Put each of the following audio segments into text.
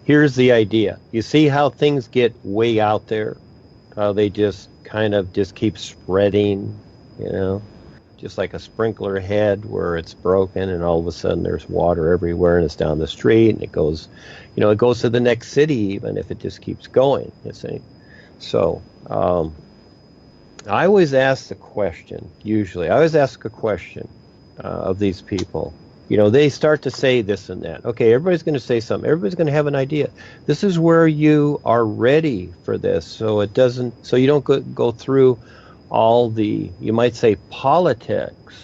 Here's the idea. You see how things get way out there? How they just kind of just keep spreading, you know? Just like a sprinkler head where it's broken and all of a sudden there's water everywhere and it's down the street and it goes, it goes to the next city even if it just keeps going, you see. So, I always ask the question, of these people. They start to say this and that. Okay, everybody's going to say something. Everybody's going to have an idea. This is where you are ready for this, so you don't go through all the, you might say, politics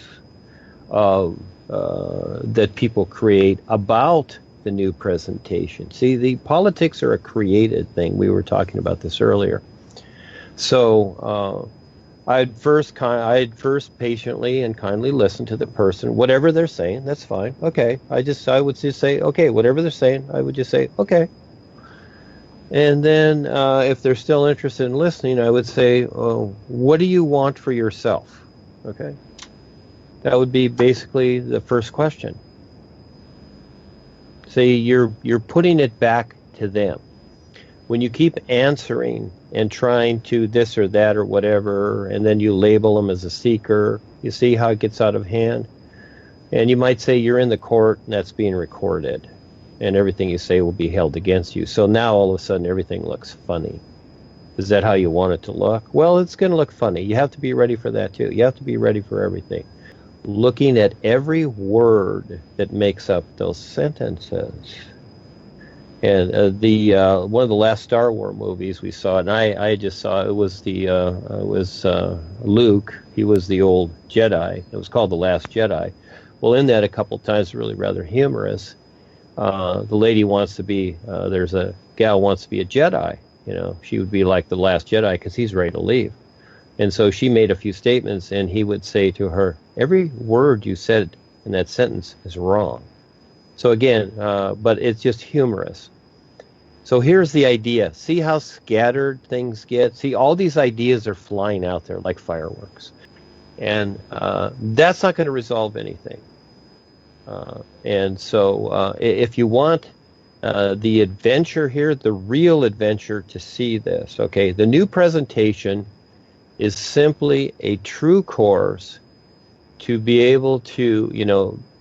that people create about the new presentation. See, the politics are a created thing. We were talking about this earlier. So I'd first patiently and kindly listen to the person, whatever they're saying. That's fine. Okay, I would just say, okay, whatever they're saying. I would just say, okay. And then if they're still interested in listening, I would say, oh, what do you want for yourself? Okay. That would be basically the first question. See, you're putting it back to them. When you keep answering and trying to this or that or whatever, and then you label them as a seeker, you see how it gets out of hand? And you might say you're in the court and that's being recorded, and everything you say will be held against you. So now all of a sudden everything looks funny. Is that how you want it to look? Well, it's going to look funny. You have to be ready for that too. You have to be ready for everything. Looking at every word that makes up those sentences. And one of the last Star Wars movies we saw, and I just saw, it was Luke. He was the old Jedi. It was called The Last Jedi. Well, in that, a couple times, really rather humorous. The lady wants to be, there's a gal wants to be a Jedi. She would be like the last Jedi because he's ready to leave. And so she made a few statements, and he would say to her, every word you said in that sentence is wrong. So again, but it's just humorous. So here's the idea. See how scattered things get? See, all these ideas are flying out there like fireworks. And that's not going to resolve anything. And so if you want the adventure here, the real adventure to see this, okay, the new presentation is simply a true course to be able to,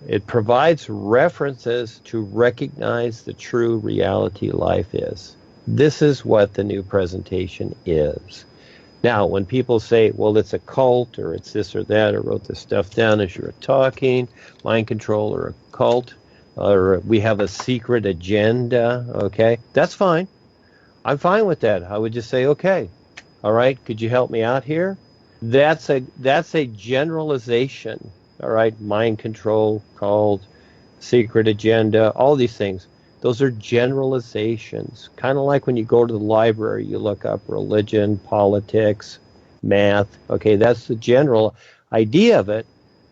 it provides references to recognize the true reality life is. This is what the new presentation is. Now, when people say, well, it's a cult, or it's this or that, or wrote this stuff down as you were talking, mind control or a cult, or we have a secret agenda, okay, that's fine. I'm fine with that. I would just say, okay, all right, could you help me out here? That's a generalization, all right, mind control, cult, secret agenda, all these things. Those are generalizations, kind of like when you go to the library, you look up religion, politics, math. Okay, that's the general idea of it,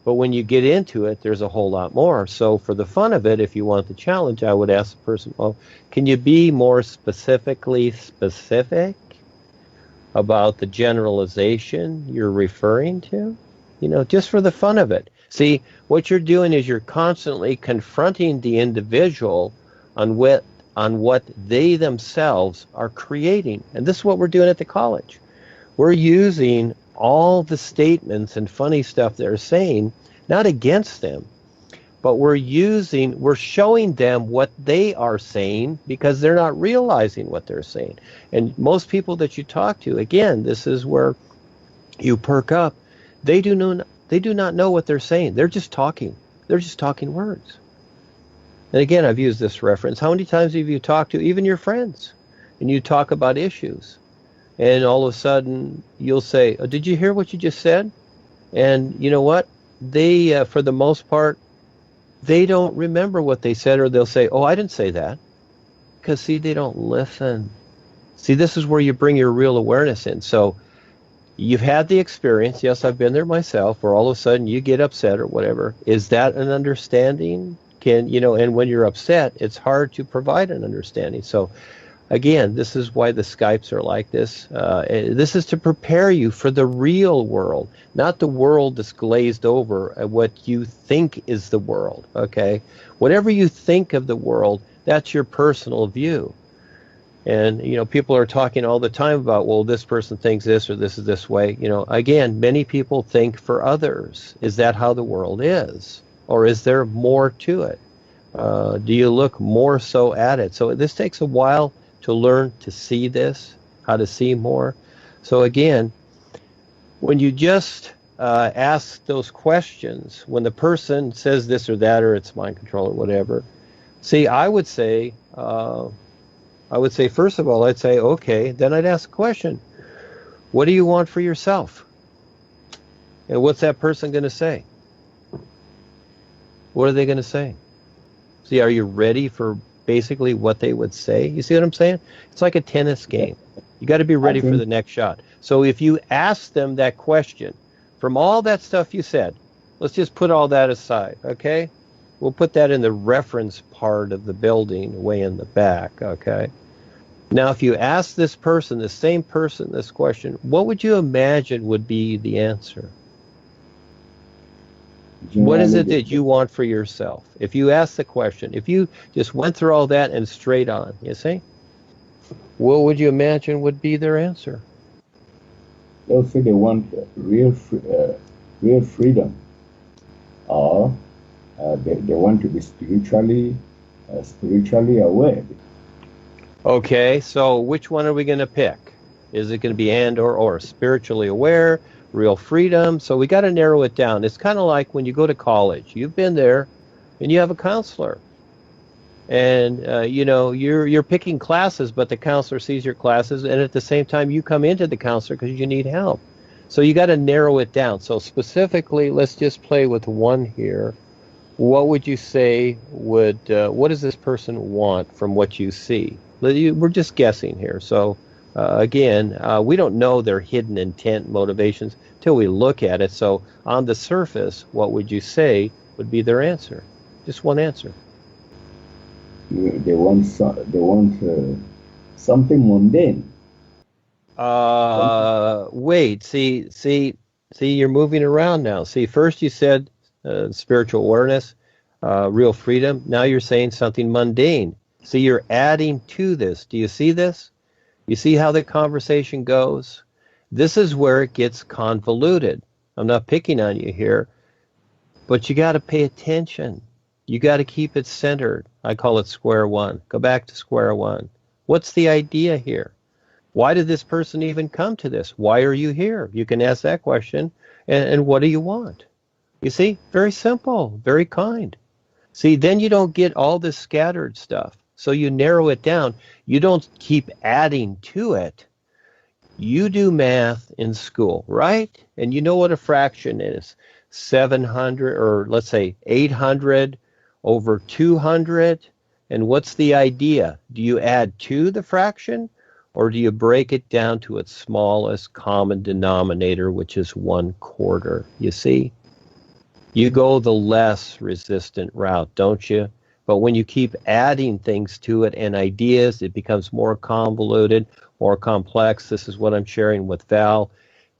but when you get into it, there's a whole lot more. So for the fun of it, if you want the challenge, I would ask the person, well, can you be more specifically specific about the generalization you're referring to? Just for the fun of it. See, what you're doing is you're constantly confronting the individual on what they themselves are creating. And this is what we're doing at the college. We're using all the statements and funny stuff they're saying, not against them, but we're showing them what they are saying because they're not realizing what they're saying. And most people that you talk to, again, this is where you perk up. They do not know what they're saying. They're just talking. They're just talking words. And again, I've used this reference. How many times have you talked to even your friends and you talk about issues, and all of a sudden you'll say, oh, did you hear what you just said? And you know what? They, for the most part, they don't remember what they said, or they'll say, oh, I didn't say that. Because, see, they don't listen. See, this is where you bring your real awareness in. So you've had the experience. Yes, I've been there myself, where all of a sudden you get upset or whatever. Is that an understanding? And when you're upset, it's hard to provide an understanding. So again, this is why the Skypes are like this. This is to prepare you for the real world, not the world that's glazed over at what you think is the world, okay? Whatever you think of the world, That's your personal view. And, people are talking all the time about, well, this person thinks this or this is this way. Again, many people think for others. Is that how the world is? Or is there more to it? Do you look more so at it? So this takes a while to learn to see this, how to see more. So again, when you just ask those questions, when the person says this or that, or it's mind control or whatever, see, I would say, first of all, I'd say, okay, then I'd ask a question. What do you want for yourself? And what's that person going to say? What are they going to say? See, are you ready for basically what they would say? You see what I'm saying? It's like a tennis game. You got to be ready for the next shot. So if you ask them that question, from all that stuff you said, let's just put all that aside, okay? We'll put that in the reference part of the building way in the back, okay? Now, if you ask this person, the same person, this question, what would you imagine would be the answer? What is it that you want for yourself? If you ask the question, if you just went through all that and straight on, you see, what would you imagine would be their answer? They'll say they want real freedom, or they want to be spiritually aware. Okay, so which one are we going to pick? Is it going to be and or? Spiritually aware, real freedom? So we got to narrow it down. It's kind of like when you go to college. You've been there, and you have a counselor. And, you're picking classes, but the counselor sees your classes, and at the same time, you come into the counselor because you need help. So you got to narrow it down. So specifically, let's just play with one here. What would you say what does this person want from what you see? We're just guessing here. So, again, we don't know their hidden intent, motivations, till we look at it. So on the surface, what would you say would be their answer? Just one answer. They want something mundane. Wait. See, you're moving around now. See, first you said spiritual awareness, real freedom. Now you're saying something mundane. See, you're adding to this. Do you see this? You see how the conversation goes? This is where it gets convoluted. I'm not picking on you here, but you got to pay attention. You got to keep it centered. I call it square one. Go back to square one. What's the idea here? Why did this person even come to this? Why are you here? You can ask that question. And what do you want? You see, very simple, very kind. See, then you don't get all this scattered stuff. So you narrow it down. You don't keep adding to it. You do math in school, right? And you know what a fraction is. 700, or let's say 800 over 200. And what's the idea? Do you add to the fraction, or do you break it down to its smallest common denominator, which is 1/4? You see? You go the less resistant route, don't you? But when you keep adding things to it and ideas, it becomes more convoluted, more complex. This is what I'm sharing with Val.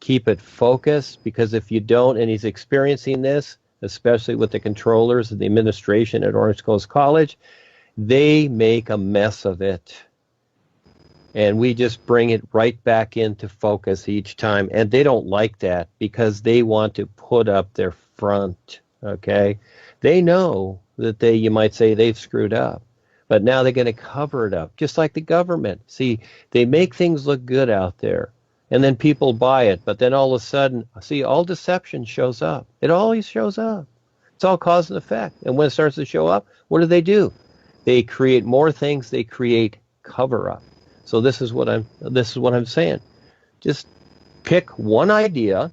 Keep it focused, because if you don't, and he's experiencing this, especially with the controllers and the administration at Orange Coast College, they make a mess of it. And we just bring it right back into focus each time. And they don't like that because they want to put up their front, okay? They know that you might say they've screwed up, but now they're going to cover it up, just like the government. See, they make things look good out there, and then people buy it, but then all of a sudden, see, all deception shows up. It always shows up. It's all cause and effect. And when it starts to show up, what do? They create more things. They create cover-up. So this is what I'm saying. Just pick one idea,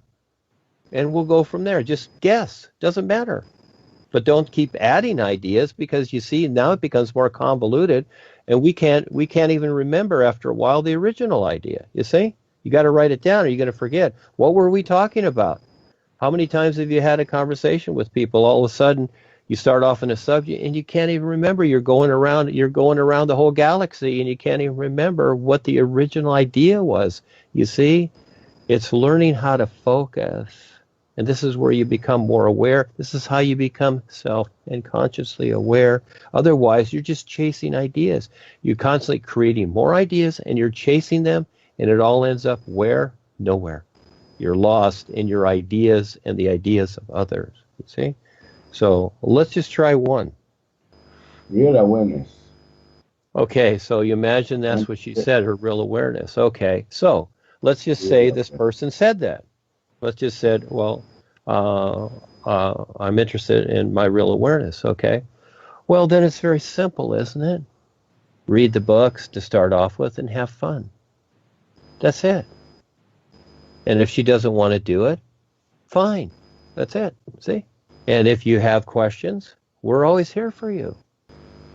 and we'll go from there. Just guess. Doesn't matter. But don't keep adding ideas, because you see, now it becomes more convoluted, and we can't even remember after a while the original idea. You see? You got to write it down, or you're going to forget. What were we talking about? How many times have you had a conversation with people? All of a sudden, you start off in a subject, and you can't even remember. You're going around the whole galaxy, and you can't even remember what the original idea was. You see? It's learning how to focus. And this is where you become more aware. This is how you become self and consciously aware. Otherwise, you're just chasing ideas. You're constantly creating more ideas and you're chasing them, and it all ends up where? Nowhere. You're lost in your ideas and the ideas of others. You see? So let's just try one. Real awareness. Okay, so you imagine that's what she said, her real awareness. Okay, so let's just say this person said that. Let's just said, well, I'm interested in my real awareness. Okay, well, then it's very simple, isn't it? Read the books to start off with and have fun. That's it. And if she doesn't want to do it, fine. That's it. See? And if you have questions, we're always here for you.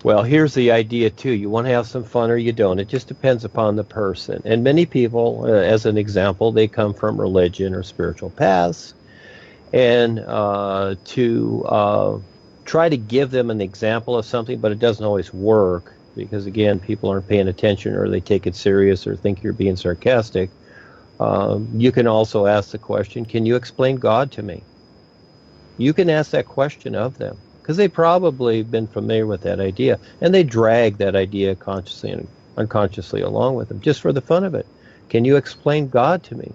Well, here's the idea, too. You want to have some fun or you don't. It just depends upon the person. And many people, as an example, they come from religion or spiritual paths. And to try to give them an example of something, but it doesn't always work because, again, people aren't paying attention or they take it serious or think you're being sarcastic. You can also ask the question, can you explain God to me? You can ask that question of them, because they've probably been familiar with that idea, and they drag that idea consciously and unconsciously along with them, just for the fun of it. Can you explain God to me?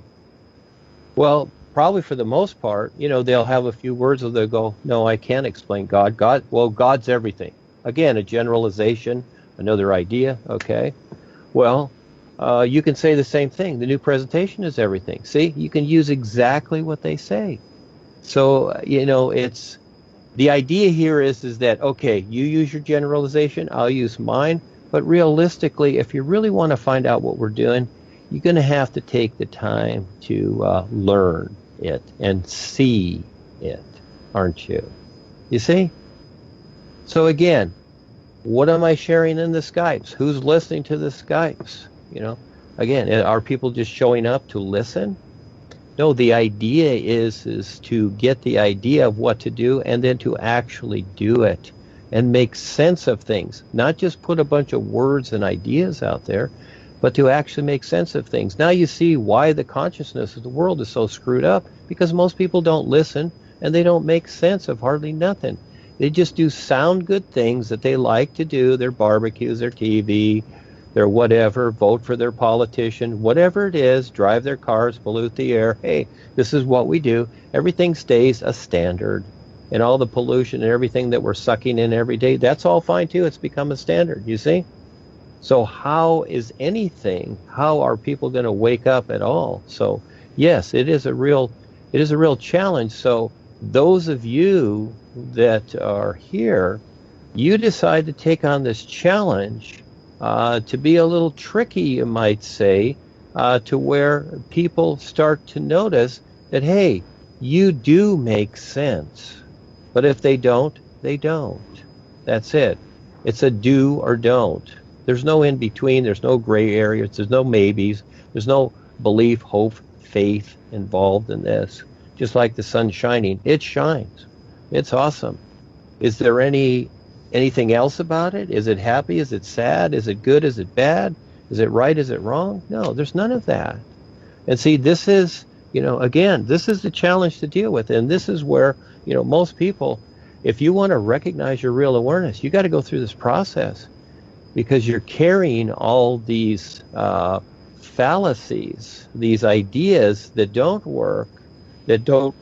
Well, probably for the most part, they'll have a few words where they'll go, no, I can't explain God. God's everything. Again, a generalization, another idea, okay? Well, you can say the same thing. The new presentation is everything. See, you can use exactly what they say. So, it's the idea here is that, okay, you use your generalization, I'll use mine, but realistically, if you really want to find out what we're doing, you're going to have to take the time to learn it and see it, aren't you? You see? So again, what am I sharing in the Skypes? Who's listening to the Skypes? Again, are people just showing up to listen? No, the idea is to get the idea of what to do and then to actually do it and make sense of things. Not just put a bunch of words and ideas out there, but to actually make sense of things. Now you see why the consciousness of the world is so screwed up, because most people don't listen and they don't make sense of hardly nothing. They just do sound good things that they like to do, their barbecues, their TV, their whatever, vote for their politician, whatever it is, drive their cars, pollute the air. Hey, this is what we do. Everything stays a standard. And all the pollution and everything that we're sucking in every day, that's all fine too. It's become a standard, you see? So how are people going to wake up at all? So yes, it is a real challenge. So those of you that are here, you decide to take on this challenge to be a little tricky, you might say, to where people start to notice that, hey, you do make sense. But if they don't, they don't. That's it. It's a do or don't. There's no in between. There's no gray areas. There's no maybes. There's no belief, hope, faith involved in this. Just like the sun shining, it shines. It's awesome. Is there anything else about it? Is it happy? Is it sad? Is it good? Is it bad? Is it right? Is it wrong? No, there's none of that. And see, this is, again, this is the challenge to deal with. And this is where, most people, if you want to recognize your real awareness, you got to go through this process, because you're carrying all these fallacies, these ideas that don't work, that don't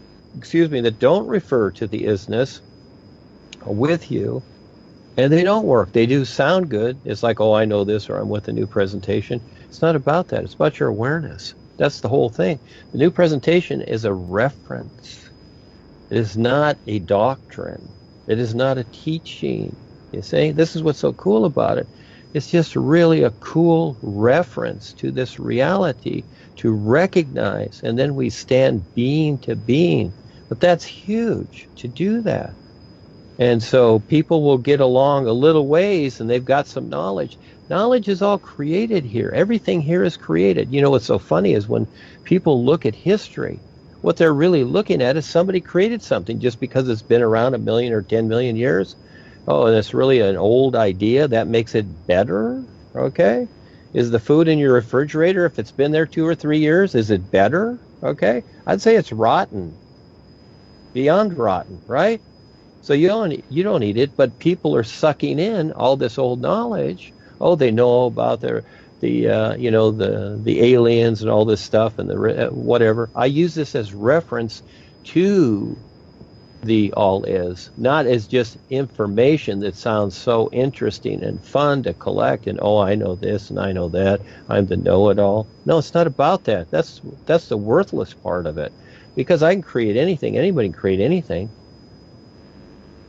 refer to the isness with you. And they don't work. They do sound good. It's like, oh, I know this, or I'm with a new presentation. It's not about that. It's about your awareness. That's the whole thing. The new presentation is a reference. It is not a doctrine. It is not a teaching. You see, this is what's so cool about it. It's just really a cool reference to this reality to recognize, and then we stand being to being. But that's huge to do that. And so people will get along a little ways and they've got some knowledge. Knowledge is all created here. Everything here is created. What's so funny is when people look at history, what they're really looking at is somebody created something just because it's been around 1 million or 10 million years. Oh, and it's really an old idea. That makes it better, okay? Is the food in your refrigerator, if it's been there 2 or 3 years, is it better? Okay? I'd say it's rotten. beyond rotten, right? So you don't need it, but people are sucking in all this old knowledge. Oh, they know about the aliens and all this stuff and the whatever. I use this as reference to the all is, not as just information that sounds so interesting and fun to collect and oh, I know this and I know that, I'm the know-it-all. No, it's not about that. That's the worthless part of it, because I can create anything, anybody can create anything.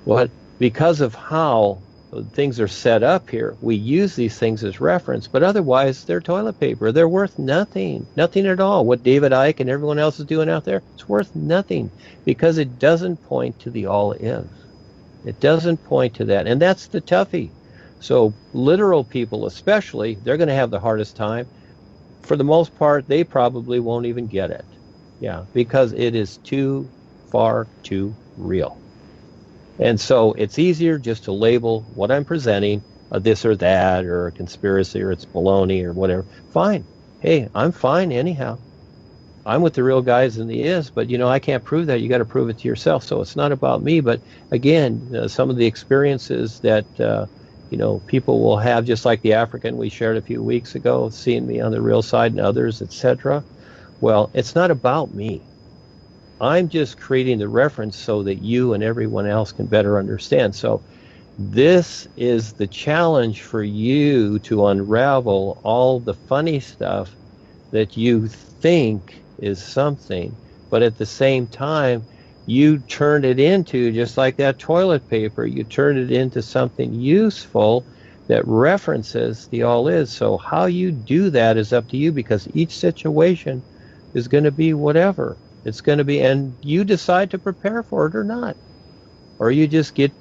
What, because of how things are set up here, we use these things as reference, but otherwise they're toilet paper. They're worth nothing at all. What David Icke and everyone else is doing out there, it's worth nothing, because it doesn't point to the all is. It doesn't point to that, and that's the toughie. So literal people especially, they're going to have the hardest time. For the most part, they probably won't even get it. Yeah, because it is too far too real. And so it's easier just to label what I'm presenting, this or that, or a conspiracy, or it's baloney, or whatever. Fine. Hey, I'm fine anyhow. I'm with the real guys in the is, but I can't prove that. You got to prove it to yourself. So it's not about me, but again, some of the experiences that people will have, just like the African we shared a few weeks ago, seeing me on the real side and others, etc. Well, it's not about me. I'm just creating the reference so that you and everyone else can better understand. So this is the challenge for you to unravel all the funny stuff that you think is something, but at the same time, you turn it into, just like that toilet paper, you turn it into something useful that references the all is. So how you do that is up to you, because each situation is going to be whatever. It's going to be, and you decide to prepare for it or not. Or you just get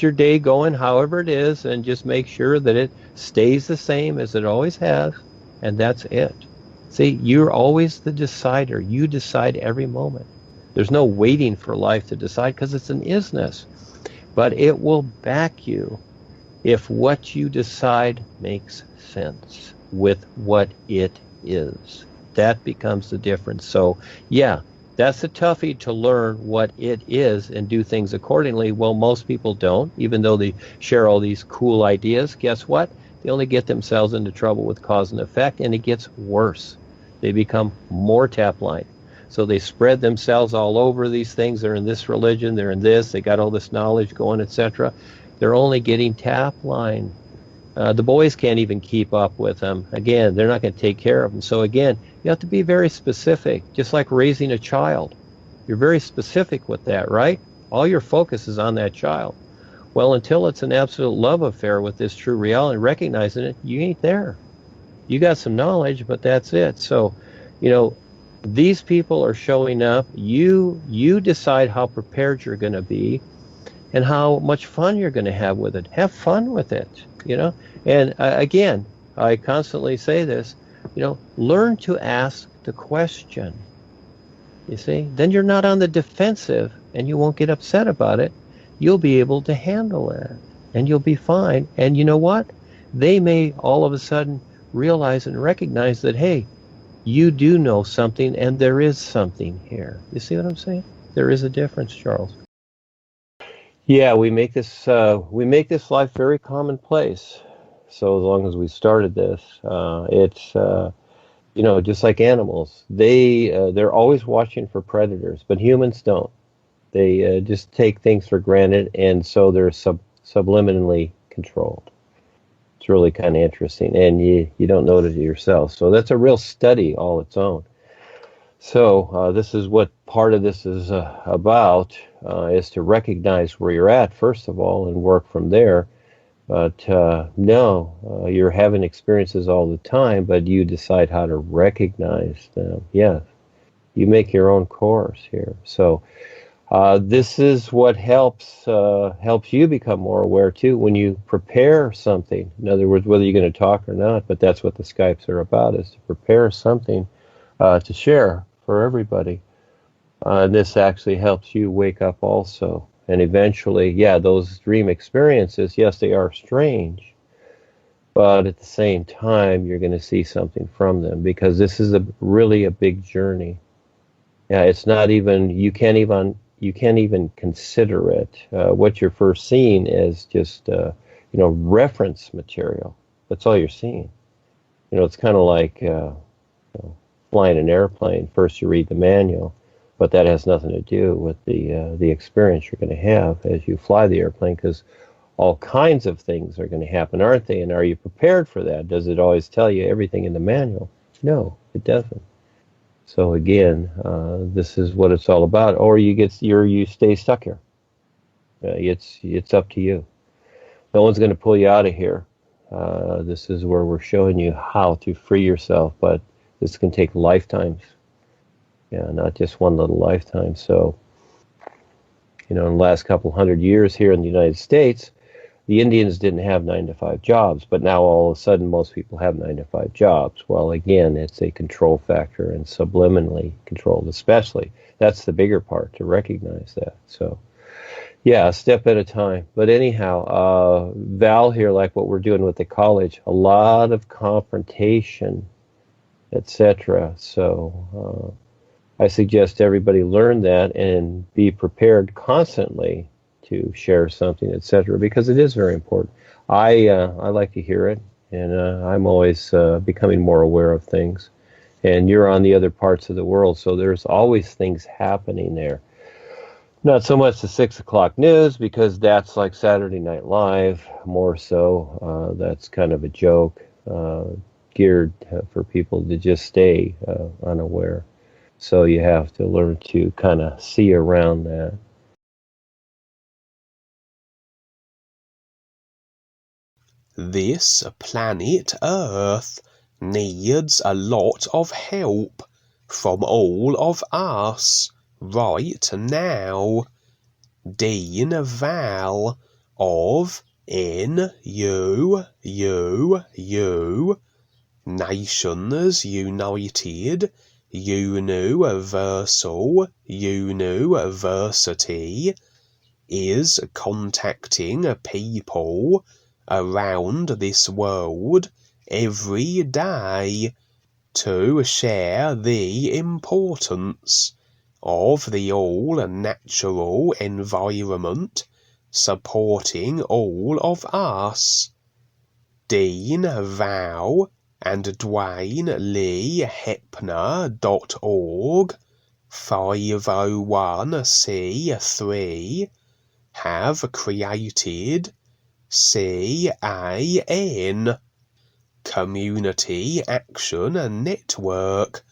your day going however it is and just make sure that it stays the same as it always has, and that's it. See, you're always the decider. You decide every moment. There's no waiting for life to decide, because it's an isness. But it will back you if what you decide makes sense with what it is. That becomes the difference. So, yeah, that's a toughie, to learn what it is and do things accordingly. Well, most people don't, even though they share all these cool ideas. Guess what? They only get themselves into trouble with cause and effect, and it gets worse. They become more tap line. So they spread themselves all over these things. They're in this religion, they're in this, they got all this knowledge going, etc. They're only getting tap line. The boys can't even keep up with them. Again, they're not going to take care of them. So again, you have to be very specific, just like raising a child. You're very specific with that, right? All your focus is on that child. Well, until it's an absolute love affair with this true reality, recognizing it, you ain't there. You got some knowledge, but that's it. So, these people are showing up. You decide how prepared you're going to be and how much fun you're going to have with it. Have fun with it, And again, I constantly say this, learn to ask the question. You see? Then you're not on the defensive and you won't get upset about it. You'll be able to handle it and you'll be fine. And you know what? They may all of a sudden realize and recognize that, hey, you do know something and there is something here. You see what I'm saying? There is a difference, Charles. Yeah, we make this life very commonplace. So as long as we started this, it's just like animals. They're always watching for predators, but humans don't. They just take things for granted, and so they're subliminally controlled. It's really kind of interesting, and you don't notice it yourself. So that's a real study all its own. So this is what part of this is about, is to recognize where you're at, first of all, and work from there. But you're having experiences all the time, but you decide how to recognize them. Yes, you make your own course here. So this is what helps you become more aware too when you prepare something. In other words, whether you're going to talk or not, but that's what the Skypes are about, is to prepare something to share for everybody. And this actually helps you wake up also. And eventually, those dream experiences, yes, they are strange, but at the same time, you're going to see something from them, because this is really a big journey. Yeah, it's not even, you can't even you can't even consider it. What you're first seeing is just reference material. That's all you're seeing. It's kind of like flying an airplane. First you read the manual, but that has nothing to do with the experience you're going to have as you fly the airplane, because all kinds of things are going to happen, aren't they? And are you prepared for that? Does it always tell you everything in the manual? No, it doesn't. So again, this is what it's all about. Or you stay stuck here. It's up to you. No one's going to pull you out of here. This is where we're showing you how to free yourself, but this can take lifetimes. Yeah, not just one little lifetime. So, in the last couple hundred years here in the United States, the Indians didn't have 9-to-5 jobs, but now all of a sudden most people have 9-to-5 jobs. Well, again, it's a control factor, and subliminally controlled especially. That's the bigger part, to recognize that. So, yeah, a step at a time. But anyhow, Val here, like what we're doing with the college, a lot of confrontation, etc. So I suggest everybody learn that and be prepared constantly to share something, etc., because it is very important. I like to hear it, and I'm always becoming more aware of things. And you're on the other parts of the world, so there's always things happening there. Not so much the 6 o'clock news, because that's like Saturday Night Live, more so. That's kind of a joke, geared for people to just stay unaware. So you have to learn to kind of see around that. This planet Earth needs a lot of help from all of us right now. Dean Val of NUUU, Nations United, UNUversal, UNUversity, is contacting people around this world every day to share the importance of the all-natural environment supporting all of us. Dean Val and Duane Lee Hepner.org 501c3 have created CAN, Community Action Network,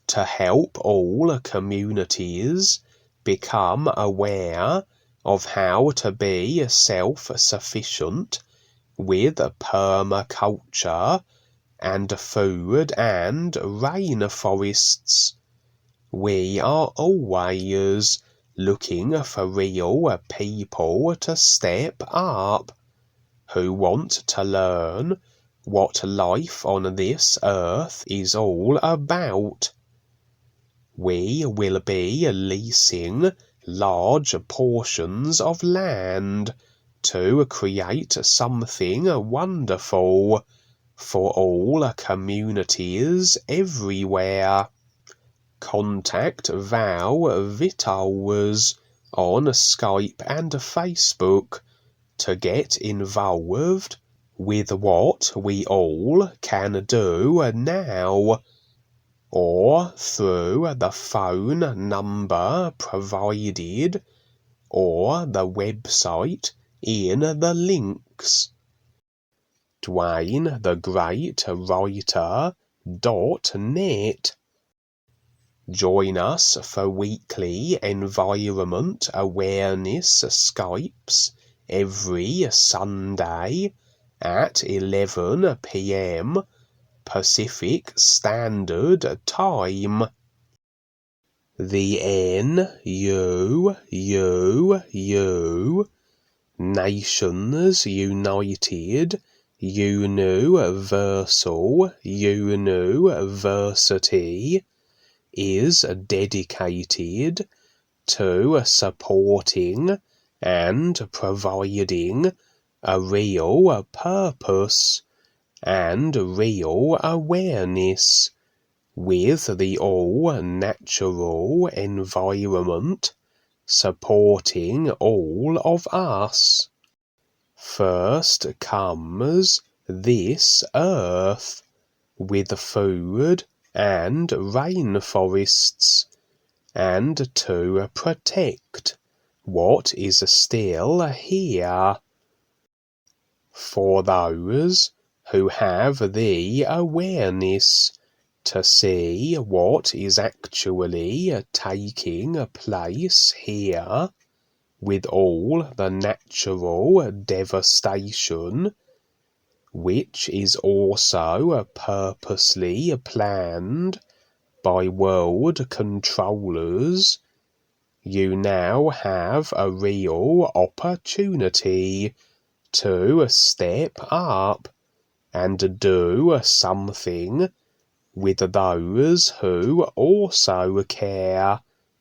to help all communities become aware of how to be self-sufficient with permaculture and food and rainforests. We are always looking for real people to step up, who want to learn what life on this earth is all about. We will be leasing large portions of land to create something wonderful for all communities everywhere. Contact Val Vittles on Skype and Facebook to get involved with what we all can do now, or through the phone number provided or the website in the links. Duane The Great Writer.net. Join us for weekly environment awareness Skypes every Sunday at 11 p.m. Pacific Standard Time. The NUUU, Nations United, UNUversal, UNUversity, is dedicated to supporting and providing a real purpose and real awareness with the all-natural environment supporting all of us. First comes this earth, with food and rainforests, and to protect what is still here. For those who have the awareness to see what is actually taking place here, with all the natural devastation, which is also purposely planned by world controllers, you now have a real opportunity to step up and do something with those who also care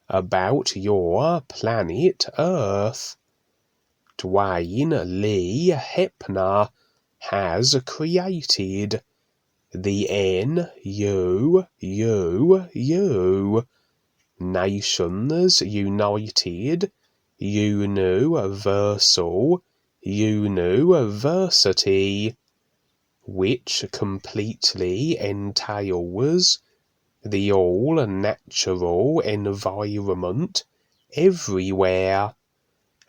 about your planet Earth. Duane Lee Hepner has created the NUUU, Nations United, UNUversal, UNUversity, which completely entails the all-natural environment everywhere,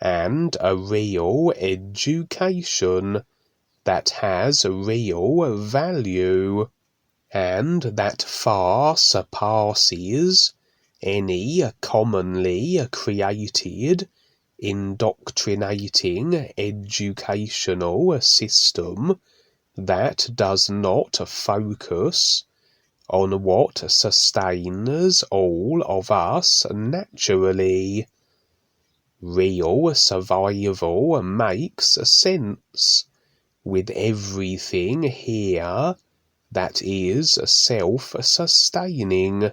and a real education that has real value, and that far surpasses any commonly created indoctrinating educational system that does not focus on what sustains all of us naturally. Real survival makes sense with everything here that is self-sustaining.